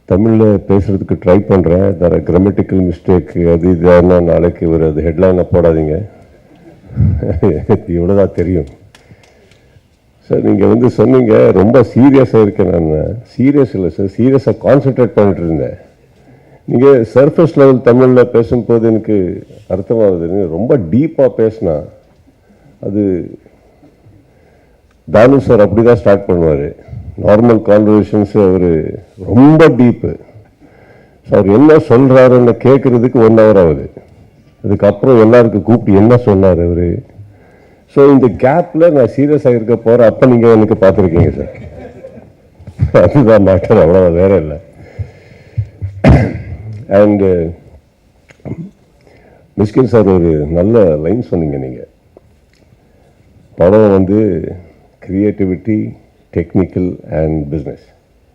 தமிழில் பேசுகிறதுக்கு ட்ரை பண்ணுறேன். தர கிராமட்டிக்கல் மிஸ்டேக் அது இதுனா நாளைக்கு ஒரு அது ஹெட்லைனை போடாதீங்க. எனக்கு இவ்வளோதான் தெரியும். சார் நீங்கள் வந்து சொன்னீங்க ரொம்ப சீரியஸாக இருக்கேன். நான் சீரியஸ் இல்லை சார், சீரியஸாக கான்சென்ட்ரேட் பண்ணிட்டு இருந்தேன். நீங்கள் சர்ஃபேஸ் லெவல் தமிழில் பேசும்போது எனக்கு அர்த்தமாகுது. ரொம்ப டீப்பாக பேசினா அது தானு சார் அப்படி தான் ஸ்டார்ட் பண்ணுவார். நார்மல் கான்வர்சேஷன்ஸ் அவர் ரொம்ப டீப்பு. ஸோ அவர் என்ன சொல்கிறாருன்னு கேட்குறதுக்கு 1 hour ஆகுது. அதுக்கப்புறம் எல்லாருக்கும் கூப்பிட்டு என்ன சொன்னார் அவர். ஸோ இந்த கேப்பில் நான் சீரியஸாக இருக்க போகிறேன். அப்போ நீங்கள் எனக்கு பார்த்துருக்கீங்க சார். அதுதான் மேட்டர், அவ்வளோதான், வேற இல்லை. அண்டு மிஸ்கின் சார் ஒரு நல்ல லைன் சொன்னீங்க. நீங்கள் படம் வந்து கிரியேட்டிவிட்டி, டெக்னிக்கல் அண்ட் பிஸ்னஸ்